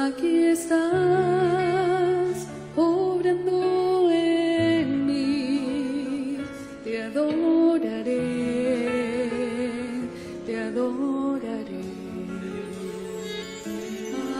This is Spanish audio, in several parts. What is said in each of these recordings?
Aquí estás, obrando en mí. Te adoraré, te adoraré.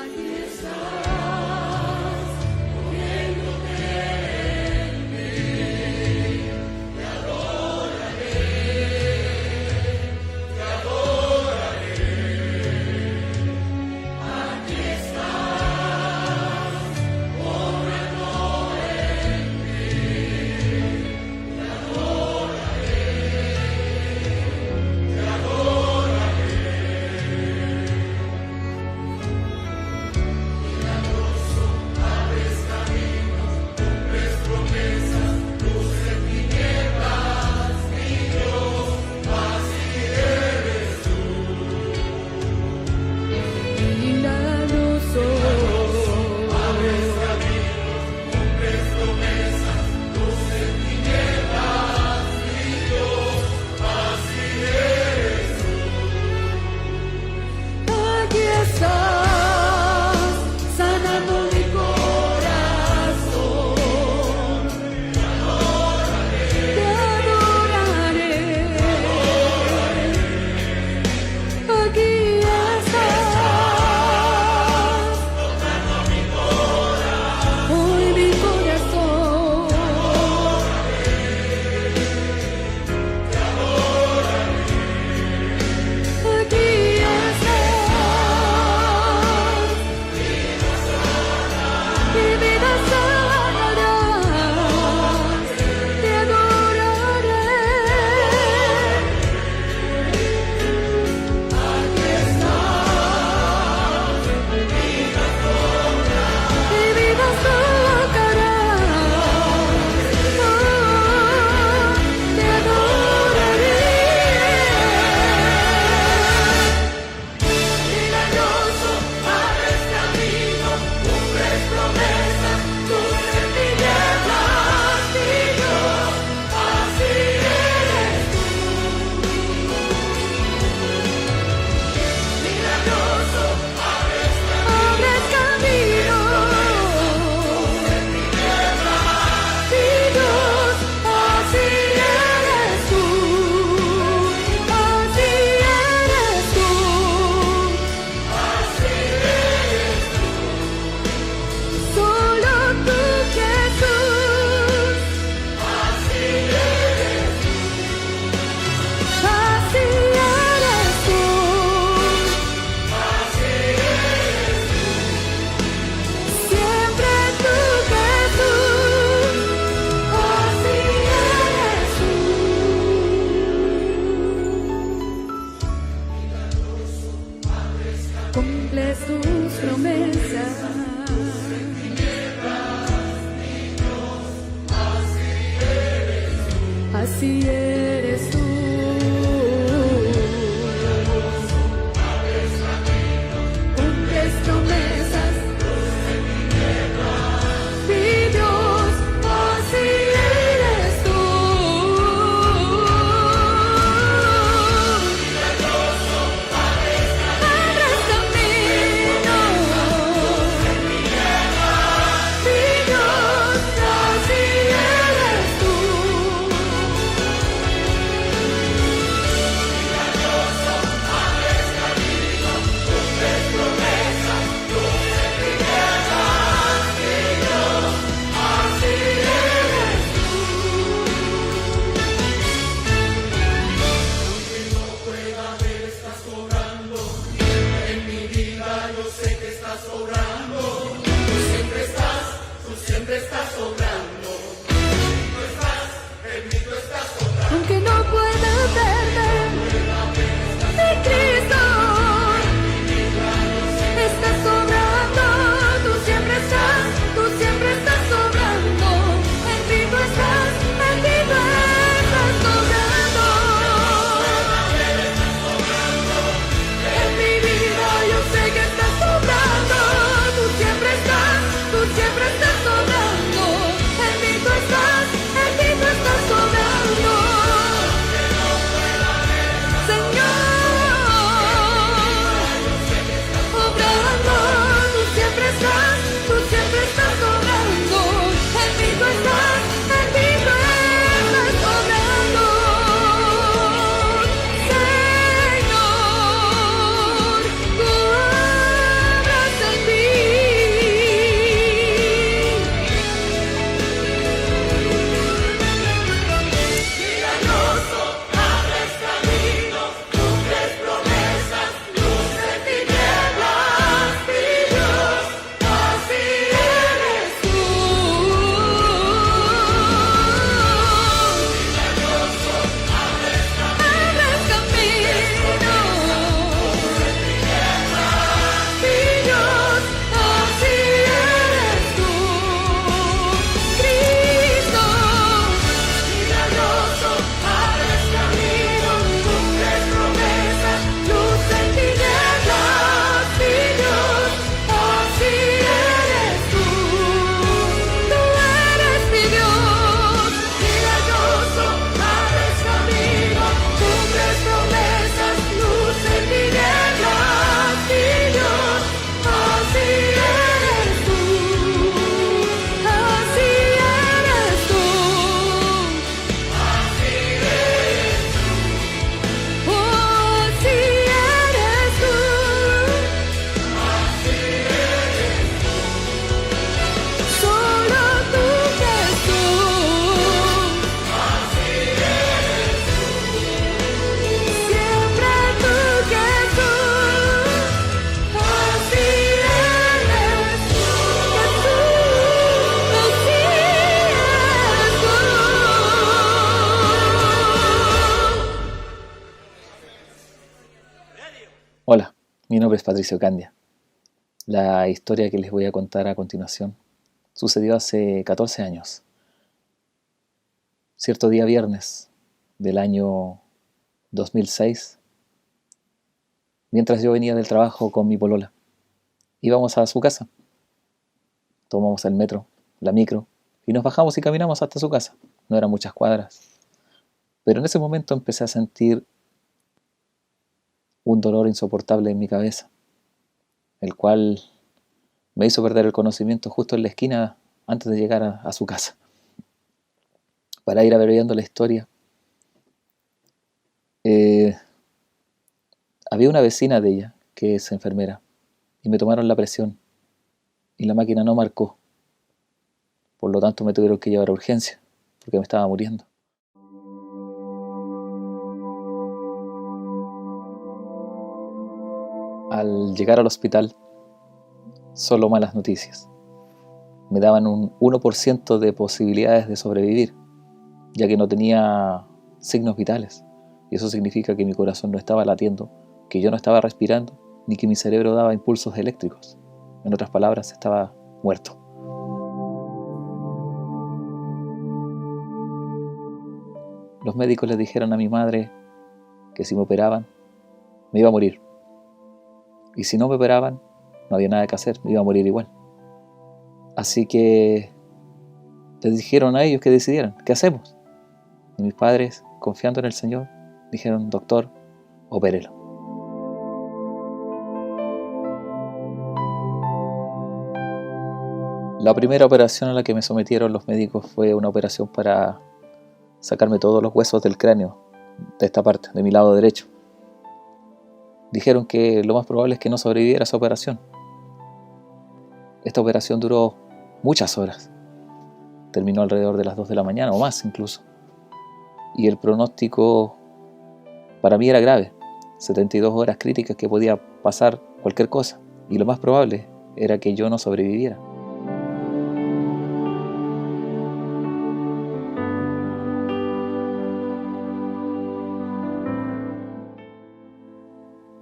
Aquí estás, moviéndote en mí. Te adoraré, te adoraré. Aquí estás, obrando en mí. Te adoraré, te adoraré. Milagroso, abres caminos, cumples promesas, luz en tinieblas, mi Dios, así eres tú. Milagroso, abres caminos, cumples promesas, luz en tinieblas, mi Dios, así eres tú. Aquí estás, sanando mi corazón. Te adoraré, te adoraré. Aquí estás, tocando mi corazón. Hoy mi corazón. Te adoraré, aquí estás, mi vida sanarás. Te adoraré. Aquí estás, mi vida tocarás. Te adoraré. Milagroso, abres camino, cumples promesas, luz en tinieblas, mi Dios, así eres tú. Milagroso, abres camino, luz en tinieblas, mi Dios, así eres tú, así eres tú, así eres tú. Solo tú, Jesús, así eres tú, así eres tú, así eres tú. Siempre tú, Jesús, así eres tú. Cumples tus promesas. Así eres tú. Cumples promesas. Mi Dios, así eres tú. Abres camino. Mi Dios, así eres tú. Aunque no pueda verte, mi Cristo, estás sobrando, tú siempre estás sobrando, en ti tú estás sobrando. En mi vida yo sé que estás sobrando, tú siempre estás sobrando. nombre es Patricio Candia. La historia que les voy a contar a continuación sucedió hace 14 años. Cierto día viernes del año 2006, mientras yo venía del trabajo con mi polola, íbamos a su casa. Tomamos el metro, la micro, y nos bajamos y caminamos hasta su casa. No eran muchas cuadras. Pero en ese momento empecé a sentir un dolor insoportable en mi cabeza, el cual me hizo perder el conocimiento justo en la esquina antes de llegar a su casa. Para ir abreviando la historia, había una vecina de ella que es enfermera y me tomaron la presión y la máquina no marcó. Por lo tanto me tuvieron que llevar a urgencia porque me estaba muriendo. Al llegar al hospital, solo malas noticias. Me daban un 1% de posibilidades de sobrevivir, ya que no tenía signos vitales. Y eso significa que mi corazón no estaba latiendo, que yo no estaba respirando, ni que mi cerebro daba impulsos eléctricos. En otras palabras, estaba muerto. Los médicos le dijeron a mi madre que si me operaban, me iba a morir. Y si no me operaban, no había nada que hacer, me iba a morir igual. Así que les dijeron a ellos que decidieran, ¿qué hacemos? Y mis padres, confiando en el Señor, dijeron, doctor, opérelo. La primera operación a la que me sometieron los médicos fue una operación para sacarme todos los huesos del cráneo, de esta parte, de mi lado derecho. Dijeron que lo más probable es que no sobreviviera a esa operación. Esta operación duró muchas horas. Terminó alrededor de las 2 de la mañana o más incluso. Y el pronóstico para mí era grave. 72 horas críticas que podía pasar cualquier cosa. Y lo más probable era que yo no sobreviviera.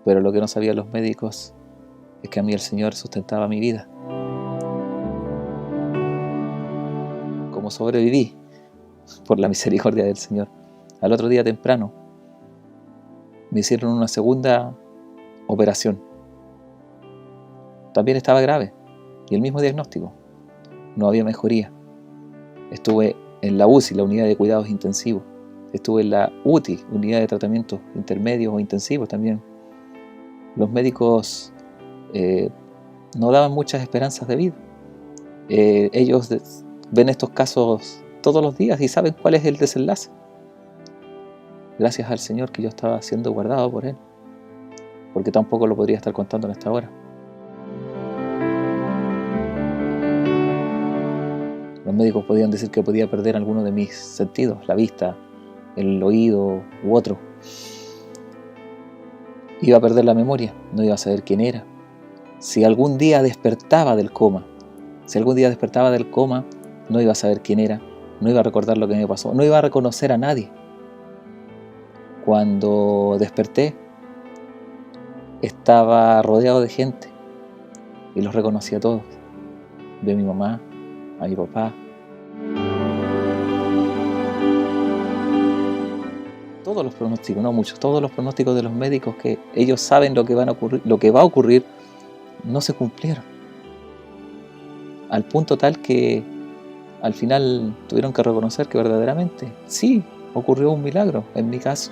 Pero lo que no sabían los médicos es que a mí el Señor sustentaba mi vida. Como sobreviví, por la misericordia del Señor, al otro día temprano me hicieron una segunda operación. También estaba grave y el mismo diagnóstico. No había mejoría. Estuve en la UCI, la unidad de cuidados intensivos. Estuve en la UTI, unidad de tratamientos intermedios o intensivos también. Los médicos no daban muchas esperanzas de vida. Ellos ven estos casos todos los días y saben cuál es el desenlace. Gracias al Señor que yo estaba siendo guardado por Él, porque tampoco lo podría estar contando en esta hora. Los médicos podían decir que podía perder alguno de mis sentidos, la vista, el oído u otro. Iba a perder la memoria, no iba a saber quién era. Si algún día despertaba del coma, no iba a saber quién era, no iba a recordar lo que me pasó, no iba a reconocer a nadie. Cuando desperté, estaba rodeado de gente y los reconocí a todos. Vi a mi mamá, a mi papá. Todos los pronósticos, no muchos, todos los pronósticos de los médicos que ellos saben lo que va a ocurrir, no se cumplieron. Al punto tal que al final tuvieron que reconocer que verdaderamente sí ocurrió un milagro en mi caso.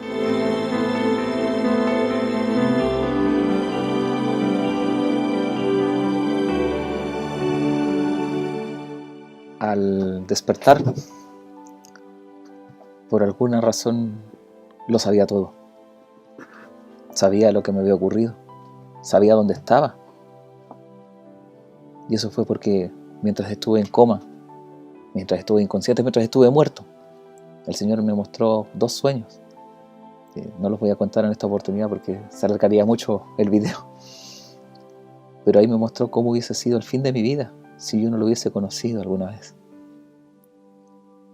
Al despertar, por alguna razón lo sabía todo. Sabía lo que me había ocurrido, sabía dónde estaba. Y eso fue porque mientras estuve en coma, mientras estuve inconsciente, mientras estuve muerto, el Señor me mostró 2 sueños. No los voy a contar en esta oportunidad porque se alargaría mucho el video. Pero ahí me mostró cómo hubiese sido el fin de mi vida si yo no lo hubiese conocido alguna vez.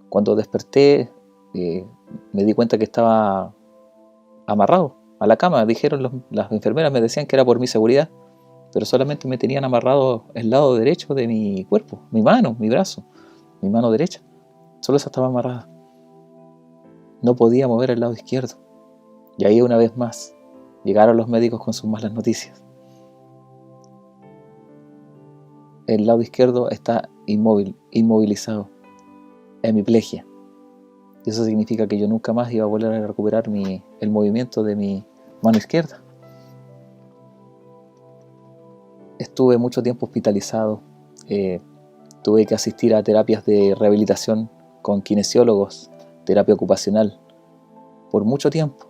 Cuando desperté, me di cuenta que estaba amarrado a la cama. Las enfermeras me decían que era por mi seguridad, pero solamente me tenían amarrado el lado derecho de mi cuerpo, mi mano, mi brazo, mi mano derecha. Solo esa estaba amarrada. No podía mover el lado izquierdo. Y ahí una vez más llegaron los médicos con sus malas noticias. El lado izquierdo está inmovilizado, hemiplegia. Y eso significa que yo nunca más iba a volver a recuperar el movimiento de mi mano izquierda. Estuve mucho tiempo hospitalizado. Tuve que asistir a terapias de rehabilitación con kinesiólogos, terapia ocupacional, por mucho tiempo.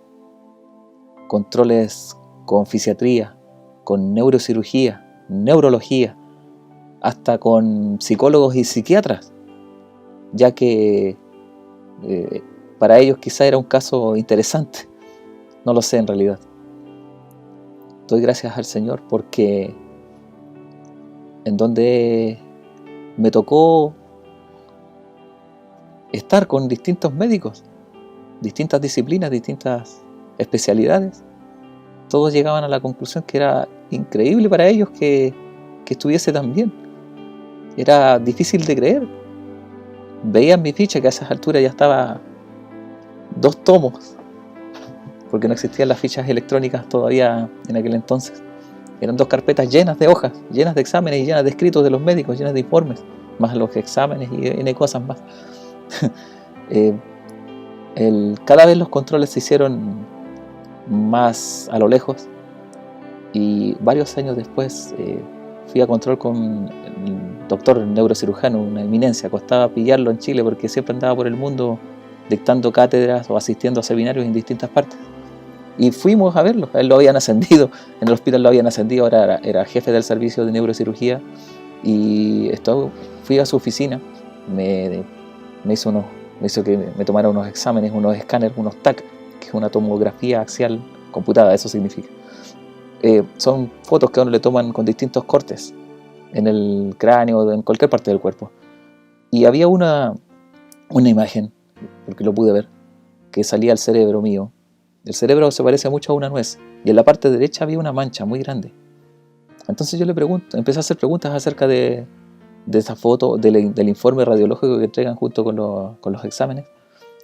Controles con fisiatría, con neurocirugía, neurología, hasta con psicólogos y psiquiatras, ya que para ellos quizá era un caso interesante. No lo sé en realidad. Doy gracias al Señor porque en donde me tocó estar con distintos médicos, distintas disciplinas, distintas especialidades, todos llegaban a la conclusión que era increíble para ellos que estuviese tan bien. Era difícil de creer. Veían mi ficha que a esas alturas ya estaba 2 tomos, porque no existían las fichas electrónicas todavía en aquel entonces. Eran 2 carpetas llenas de hojas, llenas de exámenes y llenas de escritos de los médicos, llenas de informes, más los exámenes y N cosas más. Cada vez los controles se hicieron más a lo lejos y varios años después fui a control con el doctor neurocirujano, una eminencia. Costaba pillarlo en Chile porque siempre andaba por el mundo dictando cátedras o asistiendo a seminarios en distintas partes. Y fuimos a verlo. A él lo habían ascendido, en el hospital lo habían ascendido, ahora era jefe del servicio de neurocirugía. Y fui a su oficina, me hizo que me tomara unos exámenes, unos escáneres, unos TAC, que es una tomografía axial computada, eso significa. Son fotos que a uno le toman con distintos cortes en el cráneo o en cualquier parte del cuerpo. Y había una imagen, porque lo pude ver, que salía al cerebro mío. El cerebro se parece mucho a una nuez y en la parte derecha había una mancha muy grande. Entonces yo empecé a hacer preguntas acerca de esa foto, del informe radiológico que entregan junto con los exámenes,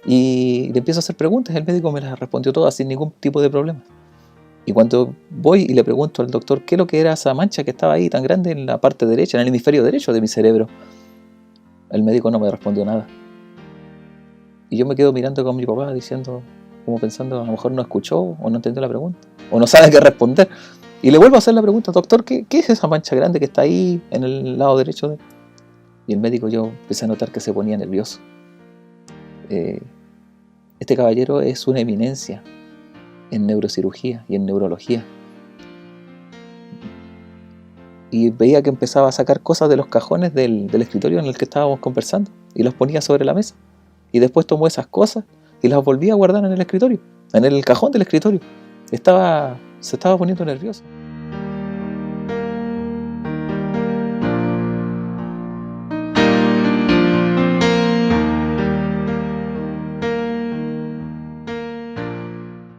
y le empiezo a hacer preguntas. El médico me las respondió todas sin ningún tipo de problema. Y cuando voy y le pregunto al doctor qué es lo que era esa mancha que estaba ahí tan grande en la parte derecha, en el hemisferio derecho de mi cerebro, el médico no me respondió nada. Y yo me quedo mirando con mi papá diciendo, como pensando, a lo mejor no escuchó o no entendió la pregunta, o no sabe qué responder. Y le vuelvo a hacer la pregunta, doctor, ¿qué es esa mancha grande que está ahí en el lado derecho de...? Y el médico, yo empecé a notar que se ponía nervioso. Este caballero es una eminencia en neurocirugía y en neurología. Y veía que empezaba a sacar cosas de los cajones del escritorio en el que estábamos conversando y los ponía sobre la mesa. Y después tomó esas cosas y las volvía a guardar en el escritorio, en el cajón del escritorio. Se estaba poniendo nervioso.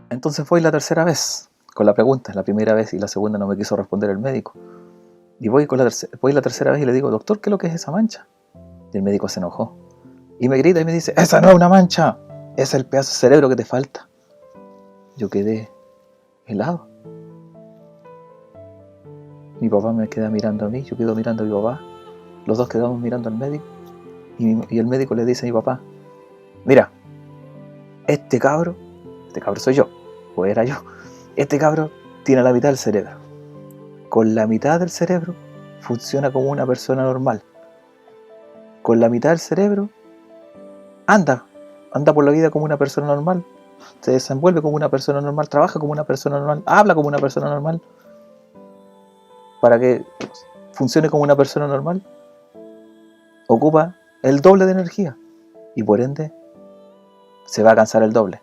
Entonces voy la tercera vez con la pregunta. La primera vez y la segunda no me quiso responder el médico. Y voy la tercera vez y le digo, doctor, ¿qué es lo que es esa mancha? Y el médico se enojó. Y me grita y me dice, esa no es una mancha, es el pedazo de cerebro que te falta. Yo quedé helado. Mi papá me queda mirando a mí, yo quedo mirando a mi papá. Los dos quedamos mirando al médico. Y el médico le dice a mi papá, mira, este cabro soy yo, o era yo. Este cabro tiene la mitad del cerebro. Con la mitad del cerebro funciona como una persona normal. Con la mitad del cerebro anda por la vida como una persona normal. Se desenvuelve como una persona normal, trabaja como una persona normal, habla como una persona normal. Para que funcione como una persona normal, ocupa el doble de energía y por ende se va a cansar el doble.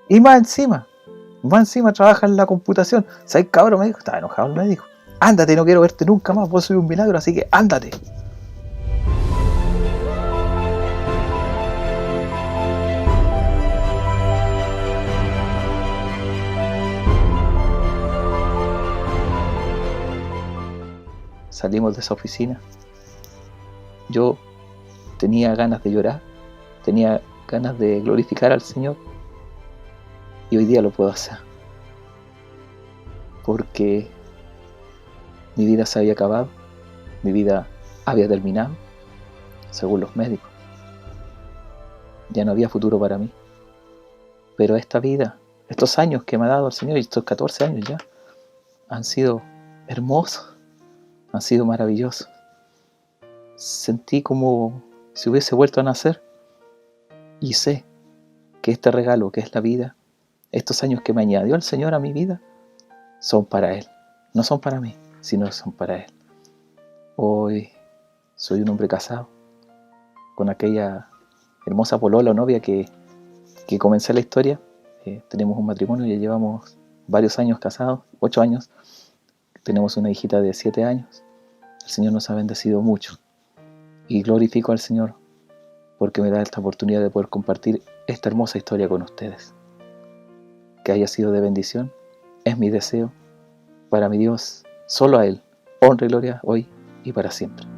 Y más encima trabaja en la computación. ¿Sabes, cabrón? Me dijo, estaba enojado el médico. Ándate, no quiero verte nunca más, vos soy un milagro, así que ándate. salimos de esa oficina, yo tenía ganas de llorar, tenía ganas de glorificar al Señor, y hoy día lo puedo hacer, porque mi vida se había acabado, mi vida había terminado, según los médicos. Ya no había futuro para mí. Pero esta vida, estos años que me ha dado el Señor, y estos 14 años ya, han sido hermosos, han sido maravillosos. Sentí como si hubiese vuelto a nacer, y sé que este regalo que es la vida, estos años que me añadió el Señor a mi vida, son para Él. No son para mí, sino son para Él. Hoy soy un hombre casado con aquella hermosa polola o novia que comencé la historia. Tenemos un matrimonio, ya llevamos varios años casados, 8 años. Tenemos una hijita de 7 años. El Señor nos ha bendecido mucho. Y glorifico al Señor porque me da esta oportunidad de poder compartir esta hermosa historia con ustedes. Que haya sido de bendición, es mi deseo. Para mi Dios, solo a Él, honra y gloria hoy y para siempre.